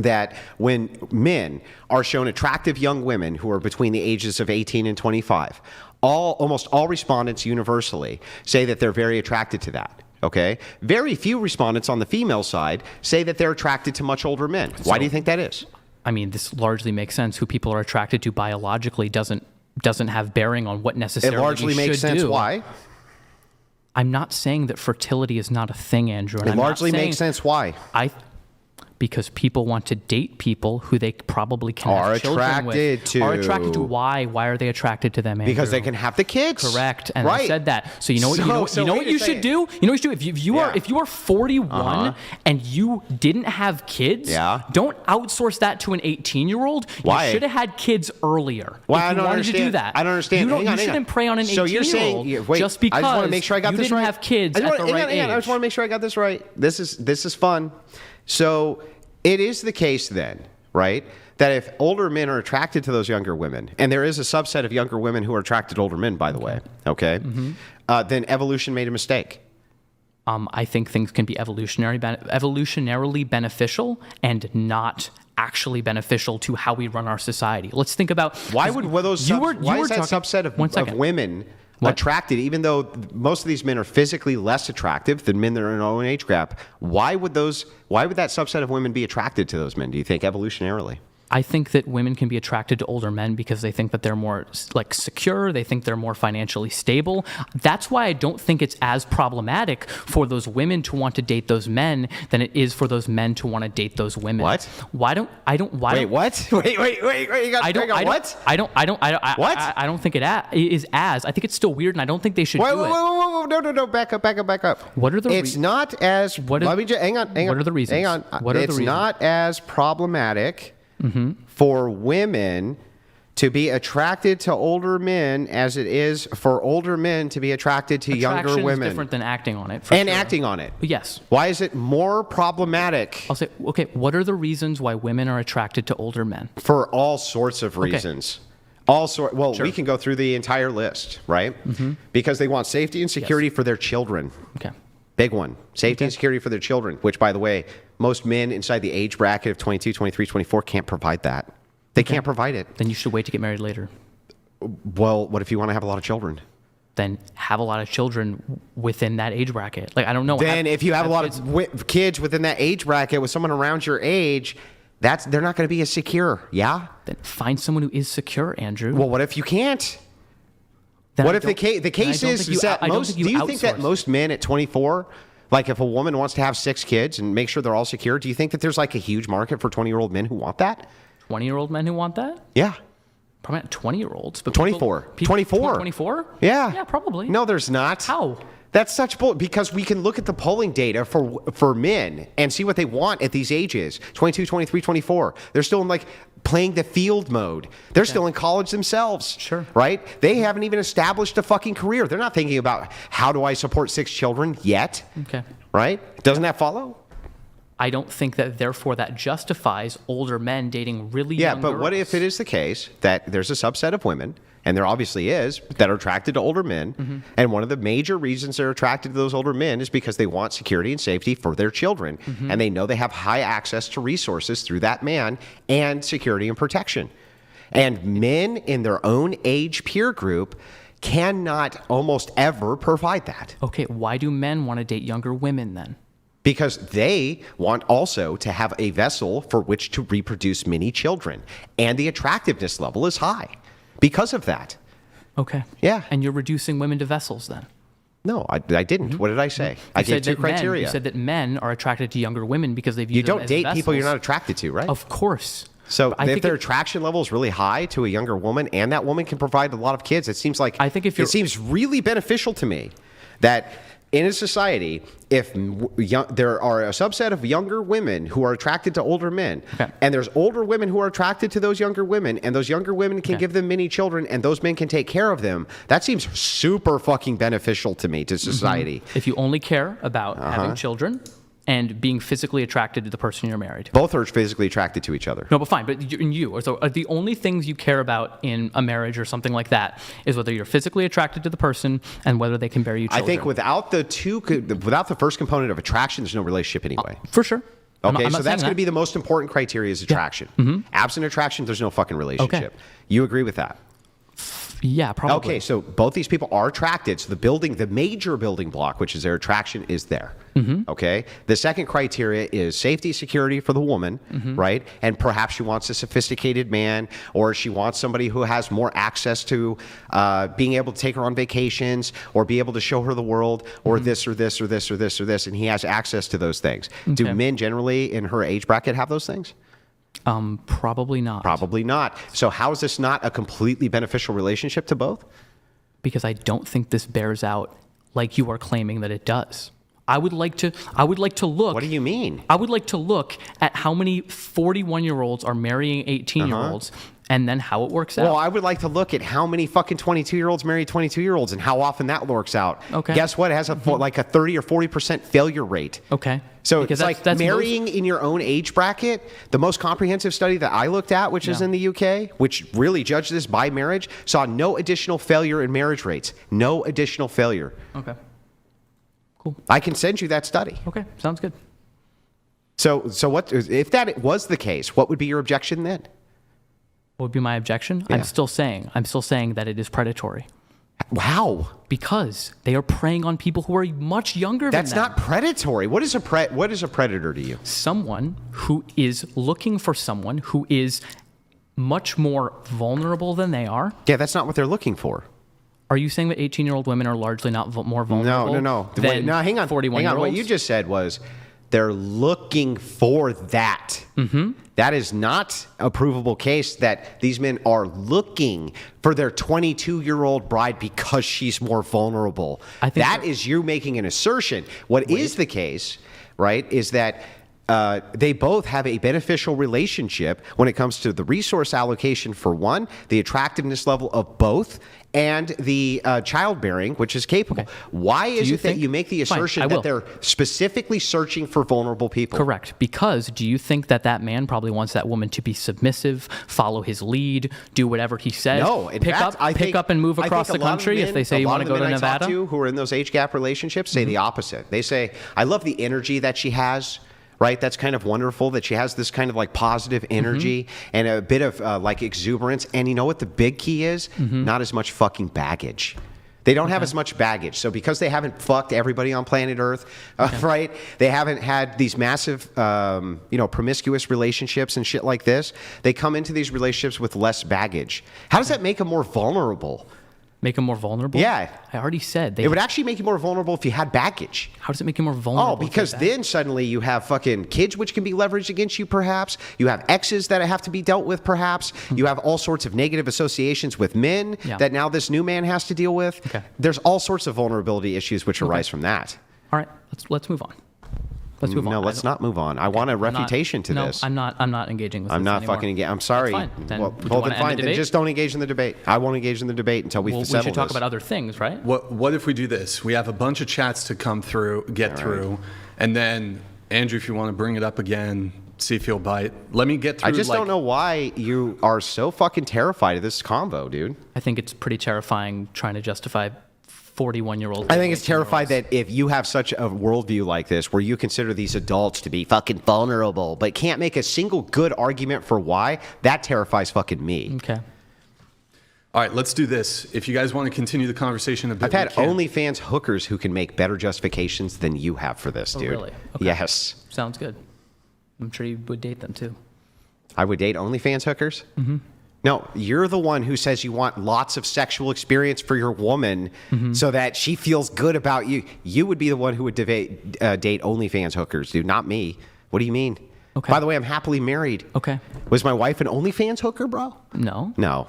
that when men are shown attractive young women who are between the ages of 18 and 25, almost all respondents universally say that they're very attracted to that. Okay? Very few respondents on the female side say that they're attracted to much older men. Why do you think that is? I mean, this largely makes sense. Who people are attracted to biologically doesn't have bearing on what necessarily it largely we makes should sense. do. Why? I'm not saying that fertility is not a thing, Andrew. And It largely makes sense. Why? Because people want to date people who they probably can have children with. Are attracted to. Why? Why are they attracted to them, Andrew? Because they can have the kids. Correct. And I said that. So you know what you should do? You know what you should do? If you are 41 and you didn't have kids, don't outsource that to an 18-year-old. Why? You should have had kids earlier. Why? If you wanted to do that. I don't understand. You shouldn't prey on an 18-year-old just because I just want to make sure I got you this didn't right. have kids at the right age. I just want to make sure I got this right. This is fun. So it is the case then, right, that if older men are attracted to those younger women, and there is a subset of younger women who are attracted to older men, by the way, okay, then evolution made a mistake. I think things can be evolutionarily beneficial and not actually beneficial to how we run our society. Let's think about why is that subset of women attracted, even though most of these men are physically less attractive than men that are in their own age gap? Why would that subset of women be attracted to those men, do you think, evolutionarily? I think that women can be attracted to older men because they think that they're more secure. They think they're more financially stable. That's why I don't think it's as problematic for those women to want to date those men than it is for those men to want to date those women. What? Wait, what? Wait. I don't think it is as. I think it's still weird, and I don't think they should do it. Whoa. No. Back up. What are the It's not as. Let me just hang on. What are the reasons? Hang on. It's not as problematic for women to be attracted to older men as it is for older men to be attracted to younger women. Is different than acting on it. Acting on it. Yes. Why is it more problematic? I'll say, okay, what are the reasons why women are attracted to older men? For all sorts of reasons. We can go through the entire list, right? Because they want safety and security for their children. Okay. Big one. Safety and security for their children, which, by the way, most men inside the age bracket of 22, 23, 24 can't provide that. They can't provide it. Then you should wait to get married later. Well, what if you want to have a lot of children? Then have a lot of children within that age bracket. I don't know. Then if you have a lot of kids within that age bracket with someone around your age, they're not going to be as secure, yeah? Then find someone who is secure, Andrew. Well, what if you can't? Then what if the case is that do you think that most men at 24, like if a woman wants to have 6 kids and make sure they're all secure, do you think that there's a huge market for 20-year-old men who want that? 20-year-old men who want that? Yeah. Probably not 20-year-olds, but 24. 24. 24? Yeah. Yeah, probably. No, there's not. How? That's such bull, because we can look at the polling data for men and see what they want at these ages, 22, 23, 24. They're still in playing the field mode. They're still in college themselves. Sure. Right? They haven't even established a fucking career. They're not thinking about how do I support 6 children yet. Okay. Right? Doesn't that follow? I don't think that therefore that justifies older men dating really young girls. Yeah, but what if it is the case that there's a subset of women, and there obviously is, that are attracted to older men, and one of the major reasons they're attracted to those older men is because they want security and safety for their children, and they know they have high access to resources through that man and security and protection. And men in their own age peer group cannot almost ever provide that. Okay, why do men want to date younger women then? Because they want also to have a vessel for which to reproduce many children. And the attractiveness level is high because of that. Okay. Yeah. And you're reducing women to vessels then? No, I didn't. What did I say? I gave 2 criteria. You said that men are attracted to younger women because they view them as vessels. You don't date people you're not attracted to, right? Of course. So if their attraction level is really high to a younger woman and that woman can provide a lot of kids, it seems like it seems really beneficial to me that in a society, if there are a subset of younger women who are attracted to older men, and there's older women who are attracted to those younger women, and those younger women can give them many children, and those men can take care of them, that seems super fucking beneficial to me, to society. If you only care about having children and being physically attracted to the person you're married. Both are physically attracted to each other. No, but fine. But so the only things you care about in a marriage or something like that is whether you're physically attracted to the person and whether they can bear you children. I think without the first component of attraction, there's no relationship anyway. For sure. Okay, I'm so not that's saying going to be the most important criteria is attraction. Absent attraction, there's no fucking relationship. Okay. You agree with that? Yeah, probably. Okay, so both these people are attracted. So the major building block, which is their attraction, is there. Okay. The second criteria is safety, security for the woman, right? And perhaps she wants a sophisticated man, or she wants somebody who has more access to being able to take her on vacations, or be able to show her the world, or this, or this, or this, or this, or this, and he has access to those things. Okay. Do men generally in her age bracket have those things? Probably not. Probably not. So how is this not a completely beneficial relationship to both? Because I don't think this bears out like you are claiming that it does. I would like to look. What do you mean? I would like to look at how many 41-year-olds are marrying 18-year-olds and then how it works out. Well, I would like to look at how many fucking 22-year-olds marry 22-year-olds and how often that works out. Okay. Guess what? It has like a 30 or 40% failure rate. Okay. So Because it's like marrying in your own age bracket. The most comprehensive study that I looked at, which is in the UK, which really judged this by marriage, saw no additional failure in marriage rates. No additional failure. Okay. Cool. I can send you that study. Okay. Sounds good. So what if that was the case? What would be your objection then? What would be my objection? Yeah. I'm still saying that it is predatory. Wow. Because they are preying on people who are much younger than them. That's not predatory. What is a predator to you? Someone who is looking for someone who is much more vulnerable than they are. Yeah, that's not what they're looking for. Are you saying that 18-year-old women are largely not more vulnerable? No. Than No, hang on. 41-year-olds? What you just said was they're looking for that. That is not a provable case that these men are looking for their 22-year-old bride because she's more vulnerable. I think that is you making an assertion. What is the case, right, is that they both have a beneficial relationship when it comes to the resource allocation for one, the attractiveness level of both, and the childbearing, which is capable. Okay. Why is it that you make the assertion that they're specifically searching for vulnerable people? Correct. Because do you think that man probably wants that woman to be submissive, follow his lead, do whatever he says? No. In fact, pick up and move across the country if they say you want to go to Nevada? Who are in those age gap relationships say the opposite. They say, I love the energy that she has. Right? That's kind of wonderful that she has this kind of like positive energy and a bit of like exuberance. And you know what the big key is? Not as much fucking baggage. They don't have as much baggage. So because they haven't fucked everybody on planet Earth, right? They haven't had these massive, promiscuous relationships and shit like this. They come into these relationships with less baggage. How does that make them more vulnerable? Make them more vulnerable? Yeah. I already said. It would actually make you more vulnerable if you had baggage. How does it make you more vulnerable? Oh, because then suddenly you have fucking kids which can be leveraged against you, perhaps. You have exes that have to be dealt with, perhaps. You have all sorts of negative associations with men that now this new man has to deal with. Okay. There's all sorts of vulnerability issues which arise from that. All right, let's move on. Let's move on. No, let's not move on. I want a refutation to this. I'm not engaging with this I'm not anymore. fucking engaging. I'm sorry. That's fine. Then, well, would you well, wanna then end the fine. Then debate? just don't engage in the debate. I won't engage in the debate until we settle We should talk this. about other things, right? What if we do this? We have a bunch of chats to come through, get through, and then Andrew, if you want to bring it up again, see if you'll bite. Let me get through. I just don't know why you are so fucking terrified of this convo, dude. I think it's pretty terrifying trying to justify 41-year-old. I think it's terrified that if you have such a worldview like this, where you consider these adults to be fucking vulnerable, but can't make a single good argument for why, that terrifies fucking me. Okay. All right, let's do this. If you guys want to continue the conversation a bit, I've had OnlyFans hookers who can make better justifications than you have for this, dude. Really? Okay. Yes. Sounds good. I'm sure you would date them too. I would date OnlyFans hookers? Mm-hmm. No, you're the one who says you want lots of sexual experience for your woman so that she feels good about you. You would be the one who would date OnlyFans hookers, dude, not me. What do you mean? Okay. By the way, I'm happily married. Okay. Was my wife an OnlyFans hooker, bro? No. No.